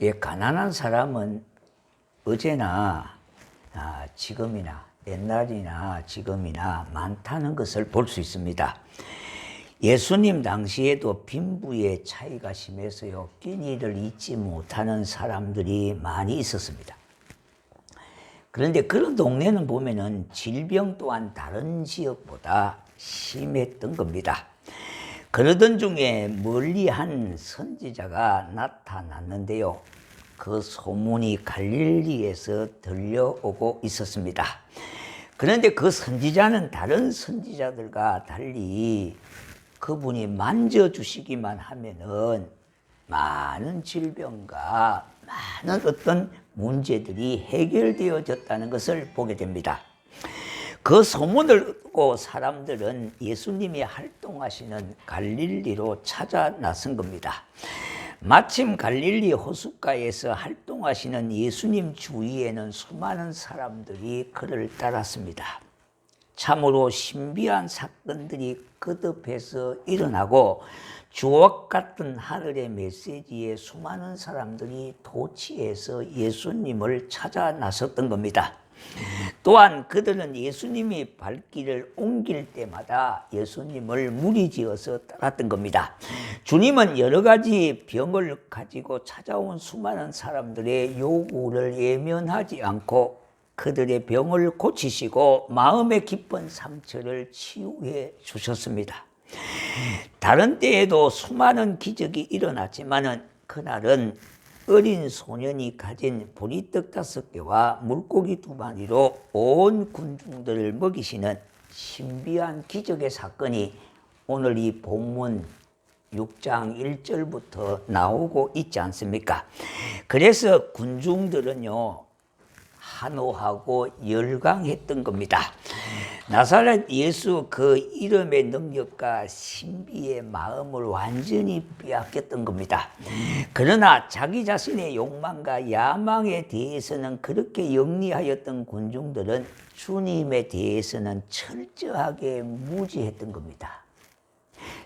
예, 가난한 사람은 어제나 지금이나 옛날이나 지금이나 많다는 것을 볼 수 있습니다. 예수님 당시에도 빈부의 차이가 심해서요, 끼니를 잊지 못하는 사람들이 많이 있었습니다. 그런데 그런 동네는 보면은 질병 또한 다른 지역보다 심했던 겁니다. 그러던 중에 멀리 한 선지자가 나타났는데요, 그 소문이 갈릴리에서 들려오고 있었습니다. 그런데 그 선지자는 다른 선지자들과 달리 그분이 만져주시기만 하면은 많은 질병과 많은 어떤 문제들이 해결되어졌다는 것을 보게 됩니다. 그 소문을 듣고 사람들은 예수님이 활동하시는 갈릴리로 찾아 나선 겁니다. 마침 갈릴리 호숫가에서 활동하시는 예수님 주위에는 수많은 사람들이 그를 따랐습니다. 참으로 신비한 사건들이 거듭해서 일어나고 주옥 같은 하늘의 메시지에 수많은 사람들이 도취해서 예수님을 찾아 나섰던 겁니다. 또한 그들은 예수님이 발길을 옮길 때마다 예수님을 무리지어서 따랐던 겁니다. 주님은 여러 가지 병을 가지고 찾아온 수많은 사람들의 요구를 예면하지 않고 그들의 병을 고치시고 마음의 깊은 상처를 치유해 주셨습니다. 다른 때에도 수많은 기적이 일어났지만은 그날은 어린 소년이 가진 보리떡 5개와 물고기 2마리로 온 군중들을 먹이시는 신비한 기적의 사건이 오늘 이 본문 6장 1절부터 나오고 있지 않습니까? 그래서 군중들은요, 환호하고 열광했던 겁니다. 나사렛 예수 그 이름의 능력과 신비의 마음을 완전히 빼앗겼던 겁니다. 그러나 자기 자신의 욕망과 야망에 대해서는 그렇게 영리하였던 군중들은 주님에 대해서는 철저하게 무지했던 겁니다.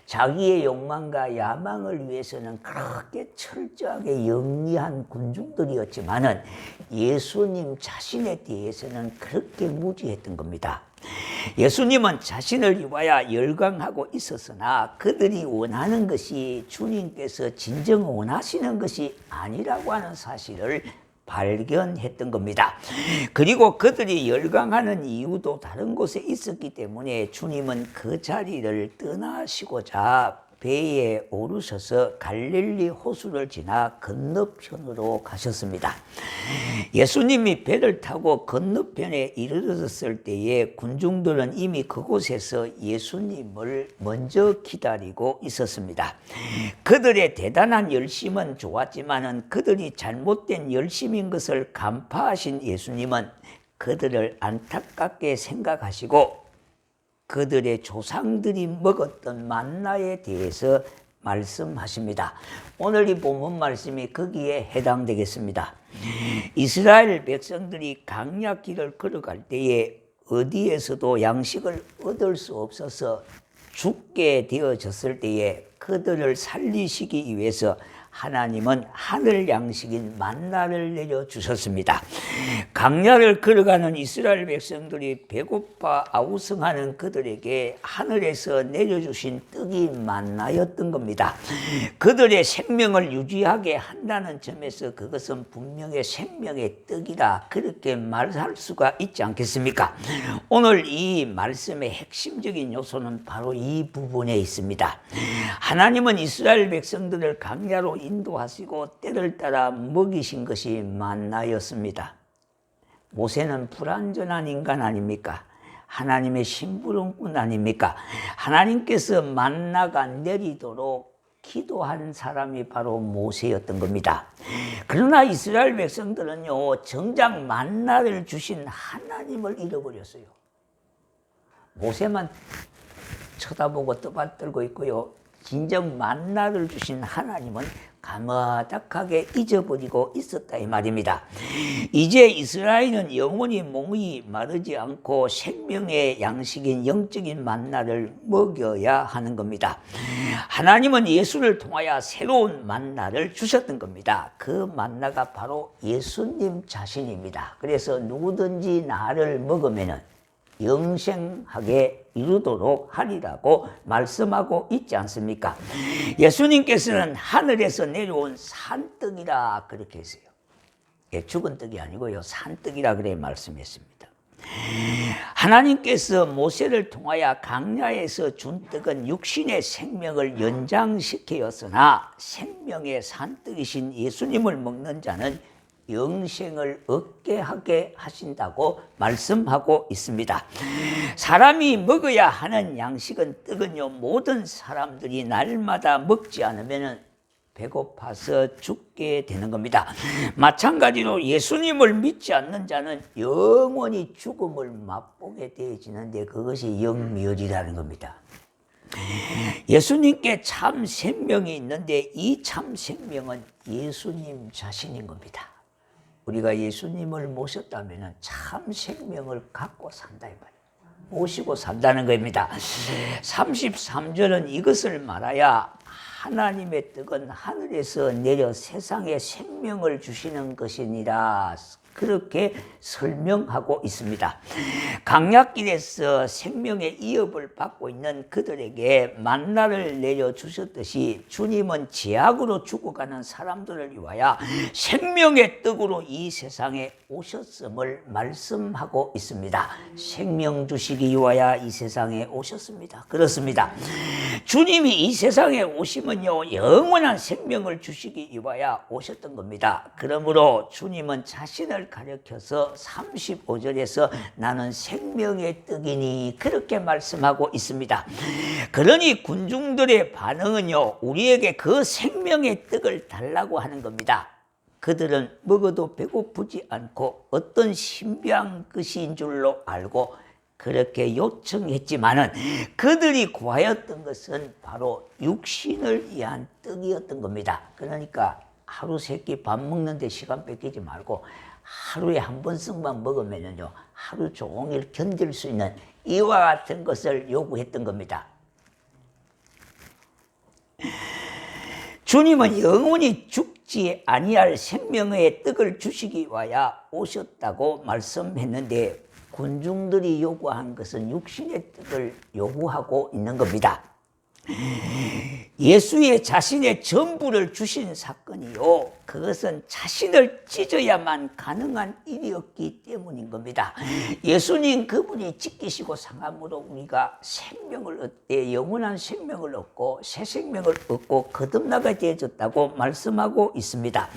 자기의 욕망과 야망을 위해서는 그렇게 철저하게 영리한 군중들이었지만은 예수님 자신에 대해서는 그렇게 무지했던 겁니다. 예수님은 자신을 위하여 열광하고 있었으나 그들이 원하는 것이 주님께서 진정 원하시는 것이 아니라고 하는 사실을 발견했던 겁니다. 그리고 그들이 열광하는 이유도 다른 곳에 있었기 때문에 주님은 그 자리를 떠나시고자 배에 오르셔서 갈릴리 호수를 지나 건너편으로 가셨습니다. 예수님이 배를 타고 건너편에 이르렀을 때에 군중들은 이미 그곳에서 예수님을 먼저 기다리고 있었습니다. 그들의 대단한 열심은 좋았지만은 그들이 잘못된 열심인 것을 간파하신 예수님은 그들을 안타깝게 생각하시고 그들의 조상들이 먹었던 만나에 대해서 말씀하십니다. 오늘 이 본문 말씀이 거기에 해당되겠습니다. 이스라엘 백성들이 강약길을 걸어갈 때에 어디에서도 양식을 얻을 수 없어서 죽게 되어졌을 때에 그들을 살리시기 위해서 하나님은 하늘 양식인 만나를 내려주셨습니다. 강야를 걸어가는 이스라엘 백성들이 배고파 아우성하는 그들에게 하늘에서 내려주신 떡이 만나였던 겁니다. 그들의 생명을 유지하게 한다는 점에서 그것은 분명히 생명의 떡이다, 그렇게 말할 수가 있지 않겠습니까? 오늘 이 말씀의 핵심적인 요소는 바로 이 부분에 있습니다. 하나님은 이스라엘 백성들을 강야로 인도하시고 때를 따라 먹이신 것이 만나였습니다. 모세는 불완전한 인간 아닙니까? 하나님의 심부름꾼 아닙니까? 하나님께서 만나가 내리도록 기도한 사람이 바로 모세였던 겁니다. 그러나 이스라엘 백성들은요, 정작 만나를 주신 하나님을 잃어버렸어요. 모세만 쳐다보고 떠받들고 있고요, 진정 만나를 주신 하나님은 가마닥하게 잊어버리고 있었다 이 말입니다. 이제 이스라엘은 영원히 몸이 마르지 않고 생명의 양식인 영적인 만나를 먹여야 하는 겁니다. 하나님은 예수를 통하여 새로운 만나를 주셨던 겁니다. 그 만나가 바로 예수님 자신입니다. 그래서 누구든지 나를 먹으면은 영생하게 이루도록 하리라고 말씀하고 있지 않습니까? 예수님께서는 하늘에서 내려온 산떡이라 그렇게 했어요. 죽은 떡이 아니고요, 산떡이라 그래 말씀했습니다. 하나님께서 모세를 통하여 광야에서 준 떡은 육신의 생명을 연장시켰으나 생명의 산떡이신 예수님을 먹는 자는 영생을 얻게 하게 하신다고 말씀하고 있습니다. 사람이 먹어야 하는 양식은 떡은요, 모든 사람들이 날마다 먹지 않으면 배고파서 죽게 되는 겁니다. 마찬가지로 예수님을 믿지 않는 자는 영원히 죽음을 맛보게 되어지는데 그것이 영멸이라는 겁니다. 예수님께 참 생명이 있는데 이 참 생명은 예수님 자신인 겁니다. 우리가 예수님을 모셨다면 참 생명을 갖고 산다 이 말이에요. 모시고 산다는 겁니다. 33절은 이것을 말하여 하나님의 떡은 하늘에서 내려 세상에 생명을 주시는 것이니라 그렇게 설명하고 있습니다. 강약길에서 생명의 이업을 받고 있는 그들에게 만나를 내려주셨듯이 주님은 죄악으로 죽어가는 사람들을 위하여 생명의 떡으로 이 세상에 오셨음을 말씀하고 있습니다. 생명 주시기 위하여 이 세상에 오셨습니다. 그렇습니다. 주님이 이 세상에 오시면요, 영원한 생명을 주시기 위하여 오셨던 겁니다. 그러므로 주님은 자신을 가리켜서 35절에서 나는 생명의 떡이니 그렇게 말씀하고 있습니다. 그러니 군중들의 반응은요, 우리에게 그 생명의 떡을 달라고 하는 겁니다. 그들은 먹어도 배고프지 않고 어떤 신비한 것인 줄로 알고 그렇게 요청했지만은 그들이 구하였던 것은 바로 육신을 위한 떡이었던 겁니다. 그러니까 하루 세 끼 밥 먹는데 시간 뺏기지 말고 하루에 한 번씩만 먹으면요, 하루 종일 견딜 수 있는 이와 같은 것을 요구했던 겁니다. 주님은 영원히 죽지 아니할 생명의 떡을 주시기 위하여 오셨다고 말씀했는데 군중들이 요구한 것은 육신의 떡을 요구하고 있는 겁니다. 예수의 자신의 전부를 주신 사건이요, 그것은 자신을 찢어야만 가능한 일이었기 때문인 겁니다. 예수님 그분이 찢기시고 상함으로 우리가 생명을 영원한 생명을 얻고 새 생명을 얻고 거듭나게 되어졌다고 말씀하고 있습니다.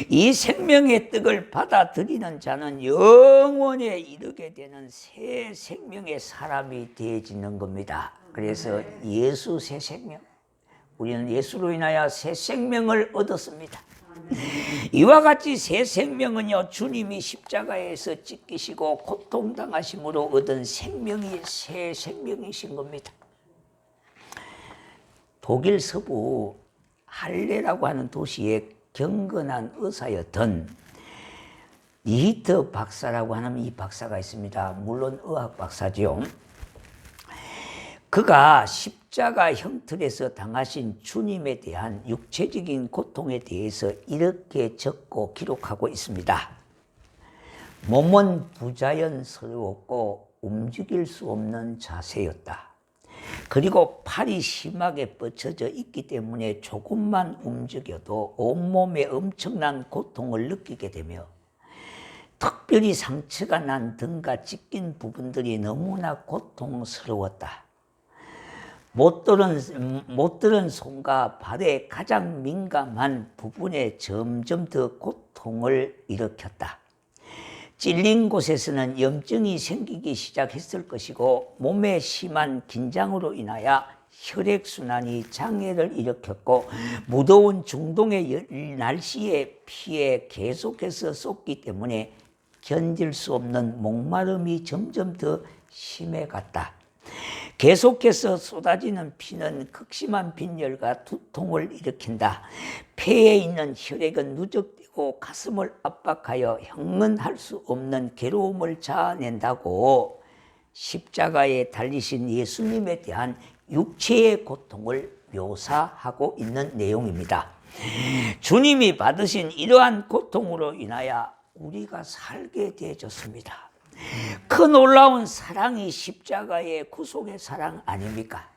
이 생명의 떡을 받아들이는 자는 영원에 이르게 되는 새 생명의 사람이 되어지는 겁니다. 그래서 예수 새 생명, 우리는 예수로 인하여 새 생명을 얻었습니다. 이와 같이 새 생명은요, 주님이 십자가에서 찢기시고 고통당하심으로 얻은 생명이 새 생명이신 겁니다. 독일 서부 할레라고 하는 도시에 경건한 의사였던 리히터 박사라고 하는 이 박사가 있습니다. 물론 의학 박사죠. 그가 십자가 형틀에서 당하신 주님에 대한 육체적인 고통에 대해서 이렇게 적고 기록하고 있습니다. 몸은 부자연스러웠고 움직일 수 없는 자세였다. 그리고 팔이 심하게 뻗쳐져 있기 때문에 조금만 움직여도 온몸에 엄청난 고통을 느끼게 되며 특별히 상처가 난 등과 찢긴 부분들이 너무나 고통스러웠다. 못 들은 손과 발의 가장 민감한 부분에 점점 더 고통을 일으켰다. 찔린 곳에서는 염증이 생기기 시작했을 것이고 몸에 심한 긴장으로 인하여 혈액순환이 장애를 일으켰고 무더운 중동의 날씨에 피에 계속해서 쏟기 때문에 견딜 수 없는 목마름이 점점 더 심해갔다. 계속해서 쏟아지는 피는 극심한 빈혈과 두통을 일으킨다. 폐에 있는 혈액은 누적되고 가슴을 압박하여 형언할 수 없는 괴로움을 자아낸다고 십자가에 달리신 예수님에 대한 육체의 고통을 묘사하고 있는 내용입니다. 주님이 받으신 이러한 고통으로 인하여 우리가 살게 되어졌습니다. 그 놀라운 사랑이 십자가의 구속의 사랑 아닙니까?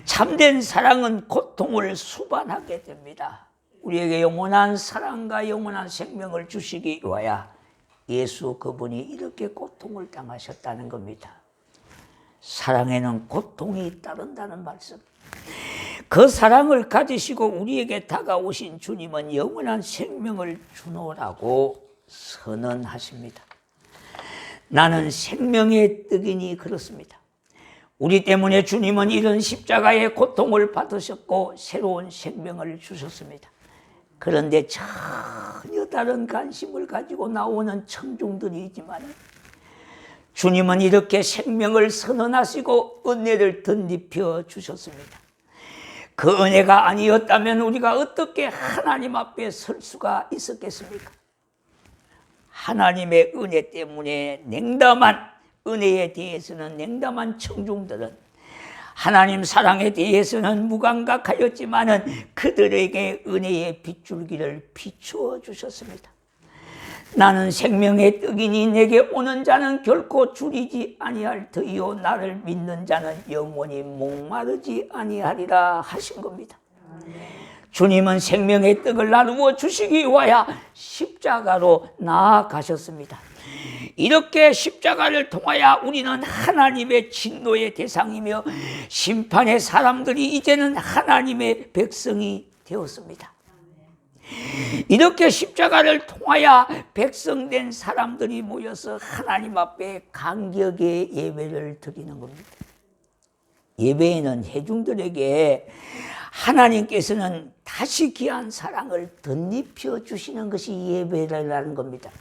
참된 사랑은 고통을 수반하게 됩니다. 우리에게 영원한 사랑과 영원한 생명을 주시기 위하여 예수 그분이 이렇게 고통을 당하셨다는 겁니다. 사랑에는 고통이 따른다는 말씀. 그 사랑을 가지시고 우리에게 다가오신 주님은 영원한 생명을 주노라고 선언하십니다. 나는 생명의 떡이니 그렇습니다. 우리 때문에 주님은 이런 십자가의 고통을 받으셨고 새로운 생명을 주셨습니다. 그런데 전혀 다른 관심을 가지고 나오는 청중들이 있지만 주님은 이렇게 생명을 선언하시고 은혜를 덧입혀 주셨습니다. 그 은혜가 아니었다면 우리가 어떻게 하나님 앞에 설 수가 있었겠습니까? 하나님의 은혜 때문에 냉담한 은혜에 대해서는 냉담한 청중들은 하나님 사랑에 대해서는 무감각하였지만은 그들에게 은혜의 빗줄기를 비추어 주셨습니다. 나는 생명의 떡이니 내게 오는 자는 결코 줄이지 아니할 터이요 나를 믿는 자는 영원히 목마르지 아니하리라 하신 겁니다. 주님은 생명의 떡을 나누어 주시기 위하여 십자가로 나아가셨습니다. 이렇게 십자가를 통하여 우리는 하나님의 진노의 대상이며 심판의 사람들이 이제는 하나님의 백성이 되었습니다. 이렇게 십자가를 통하여 백성된 사람들이 모여서 하나님 앞에 감격의 예배를 드리는 겁니다. 예배에는 회중들에게 하나님께서는 다시 귀한 사랑을 덧입혀 주시는 것이 예배라는 겁니다.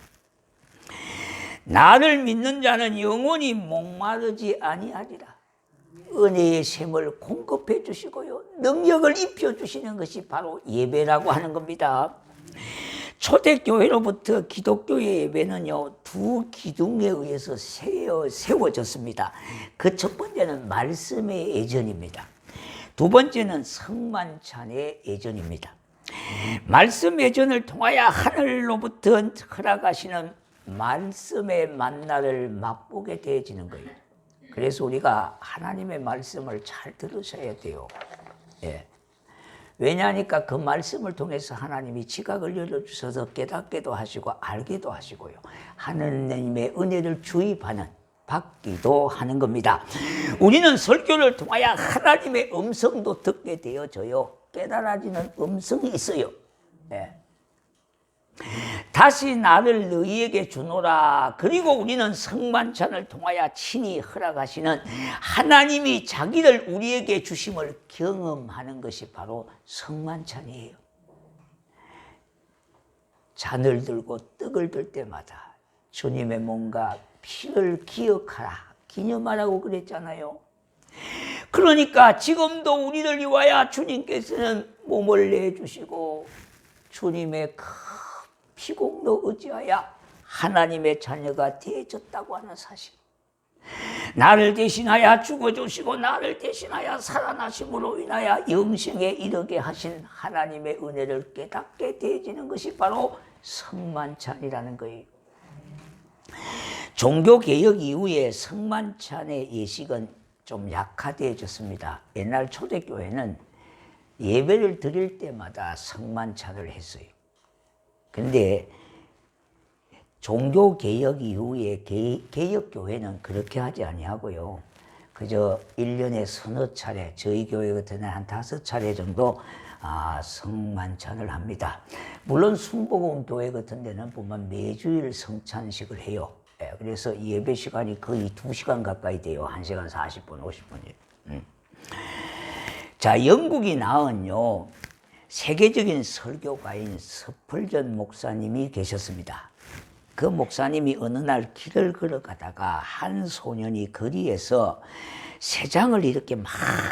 나를 믿는 자는 영원히 목마르지 아니하리라. 은혜의 샘을 공급해 주시고요 능력을 입혀 주시는 것이 바로 예배라고 하는 겁니다. 초대교회로부터 기독교의 예배는요 두 기둥에 의해서 세워졌습니다. 그 첫 번째는 말씀의 예전입니다. 두 번째는 성만찬의 예전입니다. 말씀 예전을 통하여 하늘로부터 허락하시는 말씀의 만나를 맛보게 되어지는 거예요. 그래서 우리가 하나님의 말씀을 잘 들으셔야 돼요. 예. 왜냐하니까 그 말씀을 통해서 하나님이 지각을 열어주셔서 깨닫게도 하시고 알게도 하시고요. 하느님의 은혜를 받기도 하는 겁니다. 우리는 설교를 통하여 하나님의 음성도 듣게 되어져요. 깨달아지는 음성이 있어요. 예. 다시 나를 너희에게 주노라. 그리고 우리는 성만찬을 통하여 친히 허락하시는 하나님이 자기를 우리에게 주심을 경험하는 것이 바로 성만찬이에요. 잔을 들고 떡을 들 때마다 주님의 몸과 피를 기억하라, 기념하라고 그랬잖아요. 그러니까 지금도 우리를 위하여 주님께서는 몸을 내주시고 주님의 피공로 의지하여 하나님의 자녀가 되어졌다고 하는 사실, 나를 대신하여 죽어주시고 나를 대신하여 살아나심으로 인하여 영생에 이르게 하신 하나님의 은혜를 깨닫게 되어지는 것이 바로 성만찬이라는 거예요. 종교개혁 이후에 성만찬의 예식은 좀 약화되어졌습니다. 옛날 초대교회는 예배를 드릴 때마다 성만찬을 했어요. 그런데 종교개혁 이후에 개혁교회는 그렇게 하지 아니하고요. 그저 1년에 서너 차례, 저희 교회 같은 데는 한 5차례 정도 성만찬을 합니다. 물론 순복음교회 같은 데는 보면 매주일 성찬식을 해요. 그래서 예배 시간이 거의 2시간 가까이 돼요. 1시간 40분, 50분이에요. 자, 영국이 낳은요 세계적인 설교가인 스펄전 목사님이 계셨습니다. 그 목사님이 어느 날 길을 걸어가다가 한 소년이 거리에서 새장을 이렇게 막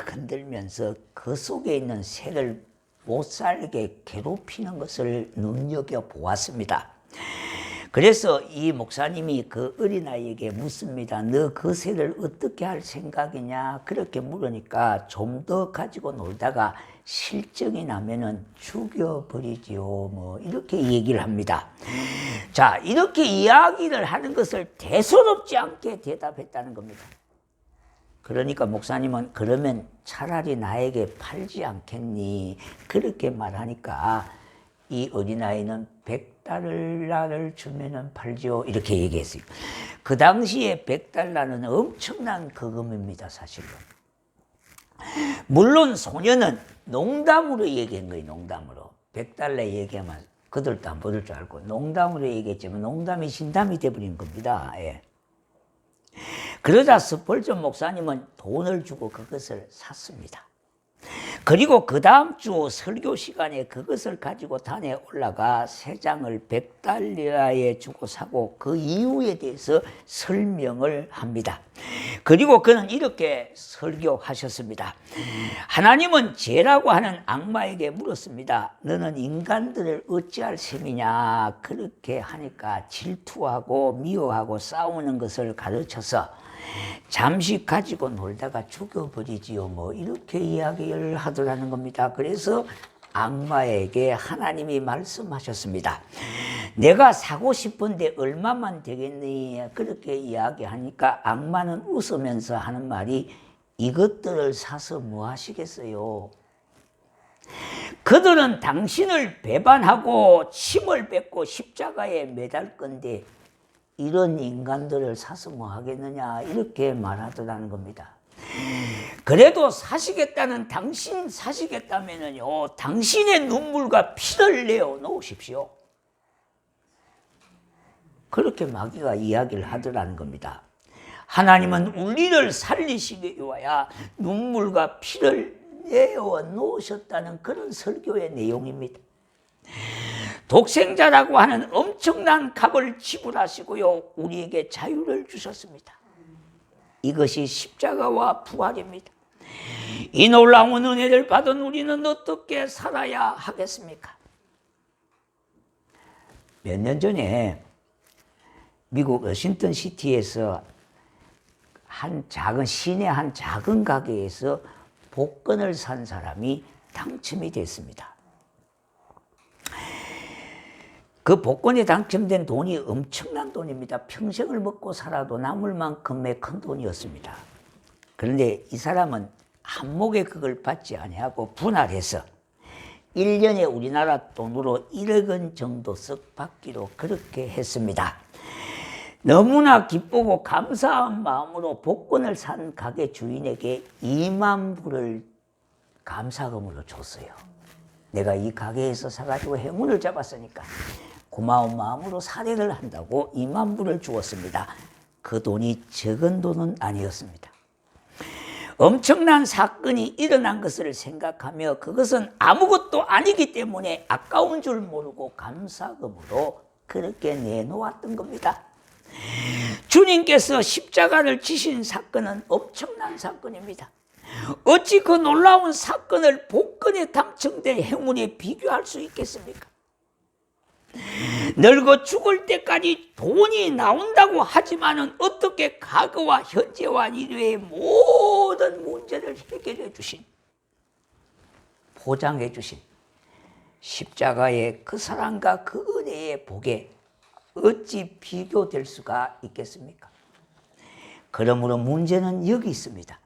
흔들면서 그 속에 있는 새를 못 살게 괴롭히는 것을 눈여겨보았습니다. 그래서 이 목사님이 그 어린아이에게 묻습니다. 너 그 새를 어떻게 할 생각이냐? 그렇게 물으니까 좀 더 가지고 놀다가 실정이 나면은 죽여버리지요. 뭐 이렇게 얘기를 합니다. 자, 이렇게 이야기를 하는 것을 대수롭지 않게 대답했다는 겁니다. 그러니까 목사님은 그러면 차라리 나에게 팔지 않겠니? 그렇게 말하니까 이 어린아이는 100달러를 주면은 팔지요. 이렇게 얘기했어요. 그 당시에 100달러는 엄청난 거금입니다, 사실은. 물론 소년은 농담으로 얘기한 거예요, 농담으로. 100달러 얘기하면 그들도 안 받을 줄 알고 농담으로 얘기했지만 농담이 진담이 돼버린 겁니다. 예. 그러자 스펄전 목사님은 돈을 주고 그것을 샀습니다. 그리고 그 다음 주 설교 시간에 그것을 가지고 단에 올라가 새 장을 100달러에 주고 사고 그 이유에 대해서 설명을 합니다. 그리고 그는 이렇게 설교하셨습니다. 하나님은 죄라고 하는 악마에게 물었습니다. 너는 인간들을 어찌할 셈이냐? 그렇게 하니까 질투하고 미워하고 싸우는 것을 가르쳐서 잠시 가지고 놀다가 죽여버리지요. 뭐 이렇게 이야기를 하더라는 겁니다. 그래서 악마에게 하나님이 말씀하셨습니다. 내가 사고 싶은데 얼마만 되겠니? 그렇게 이야기하니까 악마는 웃으면서 하는 말이 이것들을 사서 뭐 하시겠어요? 그들은 당신을 배반하고 침을 뱉고 십자가에 매달 건데 이런 인간들을 사서 뭐 하겠느냐 이렇게 말하더라는 겁니다. 그래도 사시겠다는 당신 사시겠다면요 당신의 눈물과 피를 내어 놓으십시오. 그렇게 마귀가 이야기를 하더라는 겁니다. 하나님은 우리를 살리시기 위하여 눈물과 피를 내어 놓으셨다는 그런 설교의 내용입니다. 독생자라고 하는 엄청난 값을 지불하시고요 우리에게 자유를 주셨습니다. 이것이 십자가와 부활입니다. 이 놀라운 은혜를 받은 우리는 어떻게 살아야 하겠습니까? 몇 년 전에 미국 워싱턴 시티에서 시내 한 작은 가게에서 복권을 산 사람이 당첨이 됐습니다. 그 복권에 당첨된 돈이 엄청난 돈입니다. 평생을 먹고 살아도 남을 만큼의 큰 돈이었습니다. 그런데 이 사람은 한몫에 그걸 받지 아니하고 분할해서 1년에 우리나라 돈으로 1억 원 정도 썩 받기로 그렇게 했습니다. 너무나 기쁘고 감사한 마음으로 복권을 산 가게 주인에게 2만 불을 감사금으로 줬어요. 내가 이 가게에서 사가지고 행운을 잡았으니까 고마운 마음으로 사례를 한다고 2만 불을 주었습니다. 그 돈이 적은 돈은 아니었습니다. 엄청난 사건이 일어난 것을 생각하며 그것은 아무것도 아니기 때문에 아까운 줄 모르고 감사금으로 그렇게 내놓았던 겁니다. 주님께서 십자가를 지신 사건은 엄청난 사건입니다. 어찌 그 놀라운 사건을 복권에 당첨된 행운에 비교할 수 있겠습니까? 늙어 죽을 때까지 돈이 나온다고 하지만은 어떻게 과거와 현재와 미래의 모든 문제를 해결해 주신, 보장해 주신 십자가의 그 사랑과 그 은혜의 복에 어찌 비교될 수가 있겠습니까? 그러므로 문제는 여기 있습니다.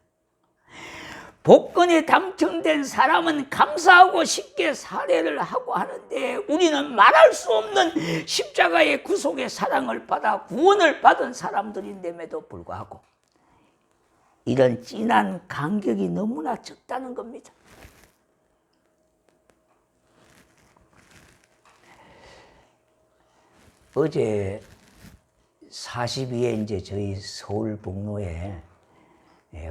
복권에 당첨된 사람은 감사하고 쉽게 사례를 하고 하는데 우리는 말할 수 없는 십자가의 구속의 사랑을 받아 구원을 받은 사람들인데도 불구하고 이런 진한 간격이 너무나 적다는 겁니다. 어제 42에 이제 저희 서울 북로에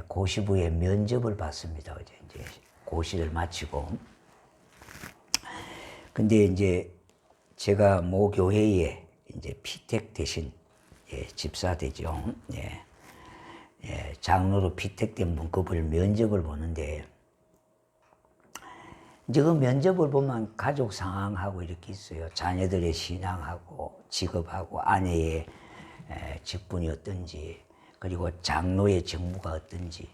고시부에 면접을 받습니다. 어제 이제 고시를 마치고. 근데 이제 제가 모 교회에 이제 피택 대신 집사 되죠. 장로로 피택된 문급을 면접을 보는데 이제 그 면접을 보면 가족 상황하고 이렇게 있어요. 자녀들의 신앙하고 직업하고 아내의 직분이 어떤지, 그리고 장로의 직무가 어떤지,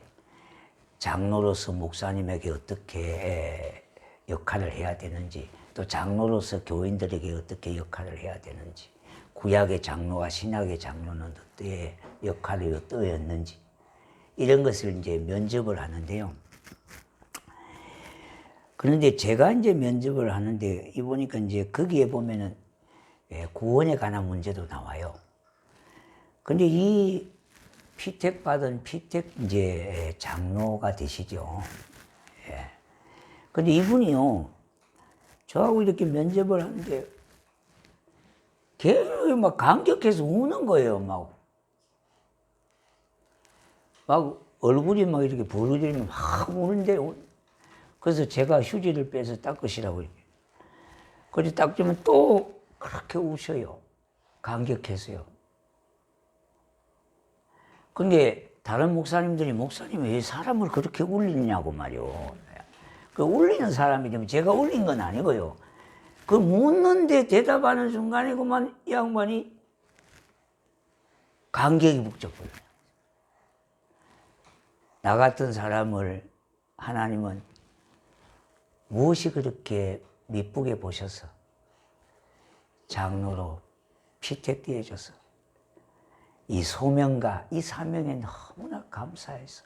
장로로서 목사님에게 어떻게 역할을 해야 되는지, 또 장로로서 교인들에게 어떻게 역할을 해야 되는지, 구약의 장로와 신약의 장로는 어때의 역할이 어떠했는지, 이런 것을 이제 면접을 하는데요. 그런데 제가 이제 면접을 하는데 이 보니까 이제 거기에 보면은 구원에 관한 문제도 나와요. 근데 이 피택받은 피택 이제 장로가 되시죠. 근데 이분이요, 저하고 이렇게 면접을 하는데 계속 막 감격해서 우는 거예요. 막 얼굴이 막 이렇게 부르짖으면 막 우는데, 그래서 제가 휴지를 빼서 닦으시라고 이렇게. 그래서 닦으면 또 그렇게 우셔요. 감격해서요. 근데 다른 목사님들이 목사님 왜 사람을 그렇게 울리냐고 말이요. 그 울리는 사람이 되면 제가 울린 건 아니고요. 그 묻는데 대답하는 순간에 그만 이 양반이 감격이 북적거려요. 나 같은 사람을 하나님은 무엇이 그렇게 미쁘게 보셔서 장로로 피택되어 줘서 이 소명과 이 사명에 너무나 감사해서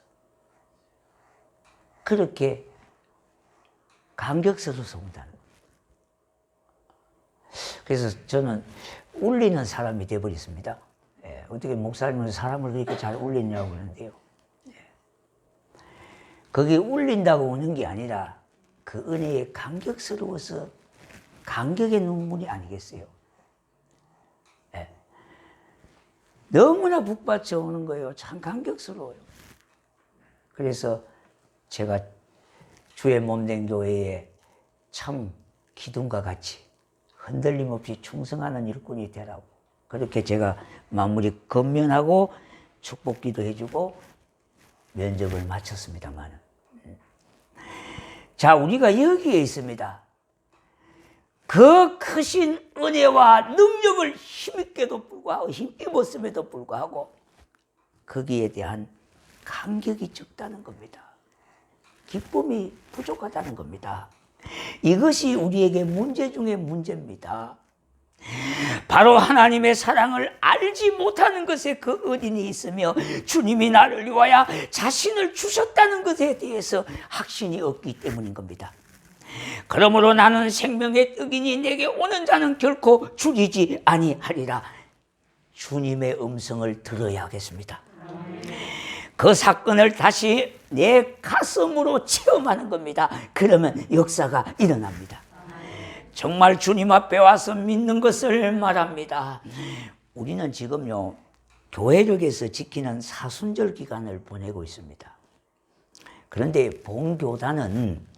그렇게 감격스러워서 온다는 거예요. 그래서 저는 울리는 사람이 되어버렸습니다. 어떻게 목사님은 사람을 그렇게 잘 울리냐고 그러는데요. 거기 울린다고 우는 게 아니라 그 은혜에 감격스러워서 감격의 눈물이 아니겠어요. 너무나 북받쳐 오는 거예요. 참 감격스러워요. 그래서 제가 주의 몸된 교회에 참 기둥과 같이 흔들림 없이 충성하는 일꾼이 되라고 그렇게 제가 마무리 건면하고 축복기도 해주고 면접을 마쳤습니다만, 자, 우리가 여기에 있습니다. 그 크신 은혜와 능력을 힘있게도 불구하고 힘입었음에도 불구하고 거기에 대한 감격이 적다는 겁니다. 기쁨이 부족하다는 겁니다. 이것이 우리에게 문제 중에 문제입니다. 바로 하나님의 사랑을 알지 못하는 것에 그 어딘이 있으며 주님이 나를 위하여 자신을 주셨다는 것에 대해서 확신이 없기 때문인 겁니다. 그러므로 나는 생명의 떡이니 내게 오는 자는 결코 줄이지 아니하리라. 주님의 음성을 들어야 하겠습니다. 그 사건을 다시 내 가슴으로 체험하는 겁니다. 그러면 역사가 일어납니다. 정말 주님 앞에 와서 믿는 것을 말합니다. 우리는 지금요, 교회력에서 지키는 사순절 기간을 보내고 있습니다. 그런데 본교단은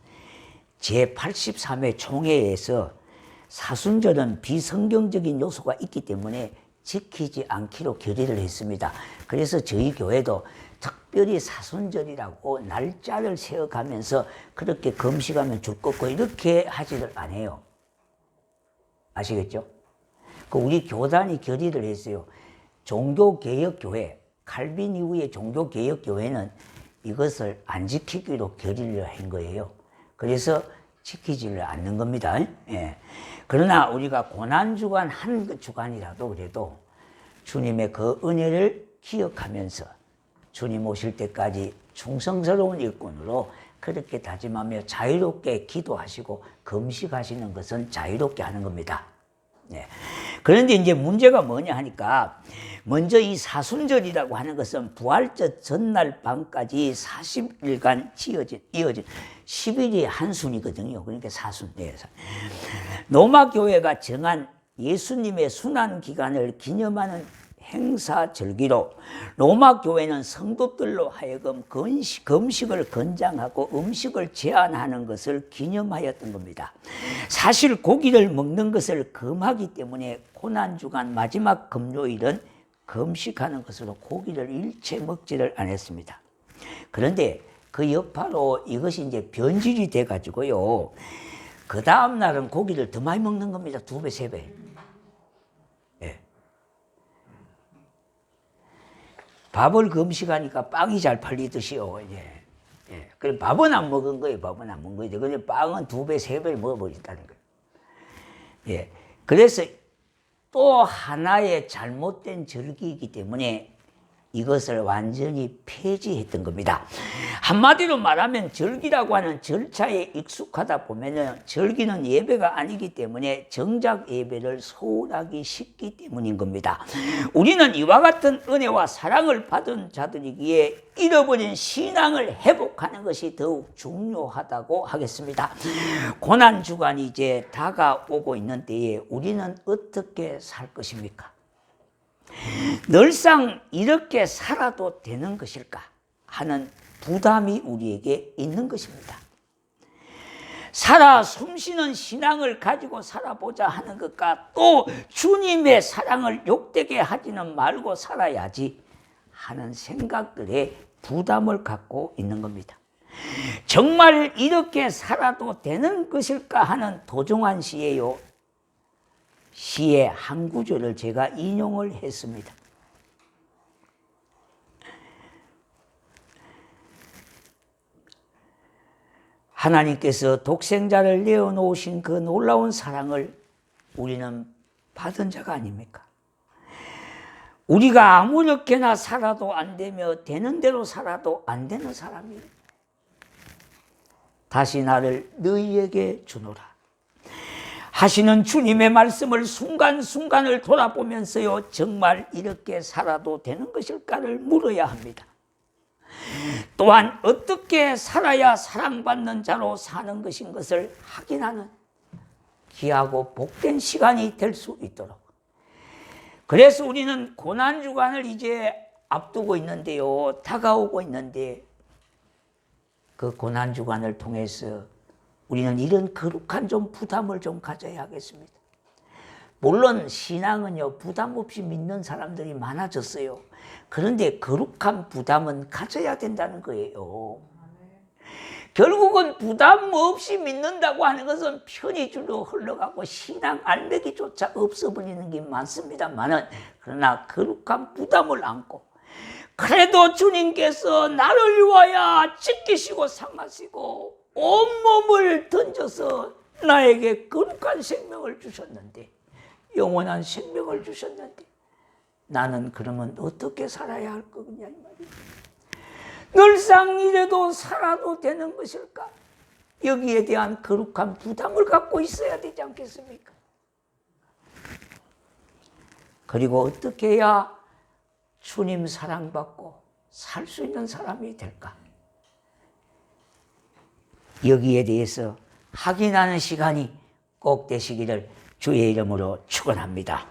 제83회 총회에서 사순절은 비성경적인 요소가 있기 때문에 지키지 않기로 결의를 했습니다. 그래서 저희 교회도 특별히 사순절이라고 날짜를 세워가면서 그렇게 금식하면 죽겠고 이렇게 하지를 않아요. 아시겠죠? 우리 교단이 결의를 했어요. 종교개혁교회, 칼빈 이후의 종교개혁교회는 이것을 안 지키기로 결의를 한 거예요. 그래서 지키지를 않는 겁니다. 그러나 우리가 고난주간 한 주간이라도 그래도 주님의 그 은혜를 기억하면서 주님 오실 때까지 충성스러운 일꾼으로 그렇게 다짐하며 자유롭게 기도하시고 금식하시는 것은 자유롭게 하는 겁니다. 그런데 이제 문제가 뭐냐 하니까 먼저 이 사순절이라고 하는 것은 부활절 전날 밤까지 40일간 이어진 10일이 한순이거든요. 그러니까 사순. 로마 교회가 정한 예수님의 순환 기간을 기념하는 행사절기로 로마 교회는 성도들로 하여금 금식을 권장하고 음식을 제한하는 것을 기념하였던 겁니다. 사실 고기를 먹는 것을 금하기 때문에 고난주간 마지막 금요일은 금식하는 것으로 고기를 일체 먹지를 않았습니다. 그런데 그 여파로 이것이 이제 변질이 돼 가지고요, 그 다음 날은 고기를 더 많이 먹는 겁니다. 2배, 3배. 예. 밥을 금식하니까 빵이 잘 팔리듯이요. 예. 예. 그래 밥은 안 먹은 거예요. 밥은 안 먹은 거예요. 근데 빵은 2배, 3배를 먹어버린다는 거예요. 예. 그래서 또 하나의 잘못된 절기이기 때문에 이것을 완전히 폐지했던 겁니다. 한마디로 말하면 절기라고 하는 절차에 익숙하다 보면은 절기는 예배가 아니기 때문에 정작 예배를 소홀하기 쉽기 때문인 겁니다. 우리는 이와 같은 은혜와 사랑을 받은 자들이기에 잃어버린 신앙을 회복하는 것이 더욱 중요하다고 하겠습니다. 고난주간이 이제 다가오고 있는 때에 우리는 어떻게 살 것입니까? 늘상 이렇게 살아도 되는 것일까 하는 부담이 우리에게 있는 것입니다. 살아 숨쉬는 신앙을 가지고 살아보자 하는 것과 또 주님의 사랑을 욕되게 하지는 말고 살아야지 하는 생각들에 부담을 갖고 있는 겁니다. 정말 이렇게 살아도 되는 것일까 하는 도종환 시예요. 시의 한 구절을 제가 인용을 했습니다. 하나님께서 독생자를 내어놓으신 그 놀라운 사랑을 우리는 받은 자가 아닙니까? 우리가 아무렇게나 살아도 안 되며 되는 대로 살아도 안 되는 사람이에요. 다시 나를 너희에게 주노라 하시는 주님의 말씀을 순간순간을 돌아보면서요, 정말 이렇게 살아도 되는 것일까를 물어야 합니다. 또한 어떻게 살아야 사랑받는 자로 사는 것인 것을 확인하는 귀하고 복된 시간이 될 수 있도록. 그래서 우리는 고난주간을 이제 앞두고 있는데요, 다가오고 있는데 그 고난주간을 통해서 우리는 이런 거룩한 좀 부담을 좀 가져야 하겠습니다. 물론 신앙은요, 부담 없이 믿는 사람들이 많아졌어요. 그런데 거룩한 부담은 가져야 된다는 거예요. 결국은 부담 없이 믿는다고 하는 것은 편의줄로 흘러가고 신앙 알배기조차 없어버리는 게 많습니다만은, 그러나 거룩한 부담을 안고 그래도 주님께서 나를 위하여 지키시고 삼으시고 온몸을 던져서 나에게 거룩한 생명을 주셨는데, 영원한 생명을 주셨는데 나는 그러면 어떻게 살아야 할 거냐 이 말이에요. 늘상 이래도 살아도 되는 것일까? 여기에 대한 거룩한 부담을 갖고 있어야 되지 않겠습니까? 그리고 어떻게 해야 주님 사랑받고 살 수 있는 사람이 될까? 여기에 대해서 확인하는 시간이 꼭 되시기를 주의 이름으로 축원합니다.